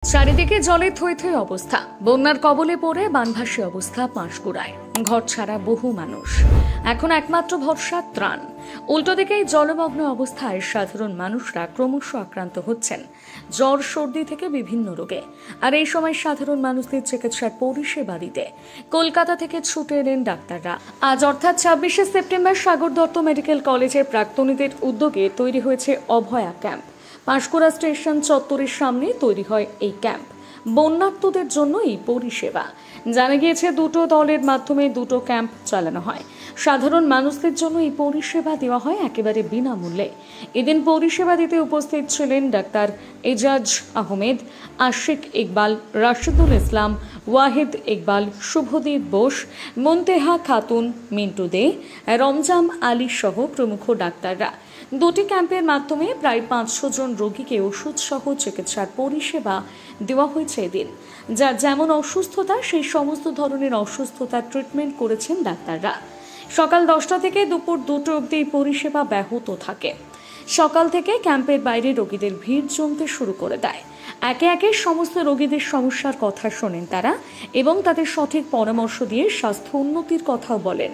চারিদিকে জলে থই থই অবস্থা। বন্যার কবলে পড়ে বানভাসী অবস্থা পাঁশকুড়ায়। ঘর ছাড়া বহু মানুষ। এখন একমাত্র ভরসা ত্রাণ। উল্টো দিকে জলমগ্ন অবস্থায় সাধারণ মানুষরা ক্রমশ আক্রান্ত হচ্ছেন জ্বর সর্দি থেকে বিভিন্ন রোগে। আর এই সময় সাধারণ মানুষদের চিকিৎসার পরিষেবা দিতে কলকাতা থেকে ছুটে এলেন ডাক্তাররা। আজ অর্থাৎ ২৬শে সেপ্টেম্বর সাগর দত্ত মেডিকেল কলেজের প্রাক্তনীদের উদ্যোগে তৈরি হয়েছে অভয়া ক্যাম্প। পাঁশকুড়া স্টেশন চত্বরের সামনে তৈরি হয় এই ক্যাম্প। বন্যার্তদের জন্য এই পরিষেবা। জানা গিয়েছে দুটো দলের মাধ্যমে দুটো ক্যাম্প চালানো হয়। সাধারণ মানুষদের জন্য এই পরিষেবা দেওয়া হয় একেবারে বিনামূল্যে। এদিন পরিষেবা দিতে উপস্থিত ছিলেন ডাক্তার এজাজ আহমেদ, আশিক ইকবাল, রাশিদুল ইসলাম, ওয়াহিদ ইকবাল, শুভদীপ বোস, মুনতেহা খাতুন, মিন্টু দে, রমজান আলী সহ প্রমুখ ডাক্তাররা। দুটি ক্যাম্পের মাধ্যমে প্রায় ৫০০ জন রোগীকে ওষুধ সহ চিকিৎসার পরিষেবা দেওয়া হয়েছে এদিন। যার যেমন অসুস্থতা সেই সমস্ত ধরনের অসুস্থতার ট্রিটমেন্ট করেছেন ডাক্তাররা। সকাল ১০টা থেকে দুপুর ২টো অবধি এই পরিষেবা ব্যাহত থাকে। সকাল থেকে ক্যাম্পের বাইরে রোগীদের ভিড় জমতে শুরু করে দেয়। একে একে সমস্ত রোগীদের সমস্যার কথা শোনেন তারা এবং তাদের সঠিক পরামর্শ দিয়ে স্বাস্থ্য উন্নতির কথাও বলেন।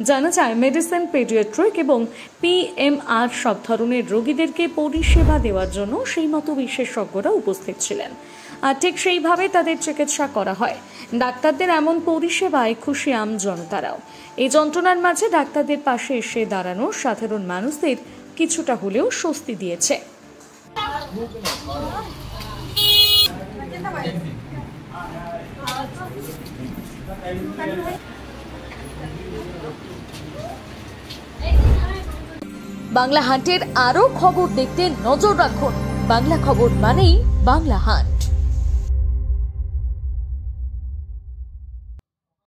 জানা যায় মেডিসিন, পেডিয়াট্রিক এবং পিএমআর সব ধরনের রোগীদেরকে পরিষেবা দেওয়ার জন্য সেই মতো বিশেষজ্ঞরা উপস্থিত ছিলেন। আর ঠিক সেইভাবে তাদের চিকিৎসা করা হয়। ডাক্তারদের এমন পরিষেবায় খুশি আম জনতারাও। এই যন্ত্রণার মাঝে ডাক্তারদের পাশে এসে দাঁড়ানো সাধারণ মানুষদের কিছুটা হলেও স্বস্তি দিয়েছে। বাংলা হাটের আরো খবর দেখতে নজর রাখুন। বাংলা খবর মানেই বাংলা হাট।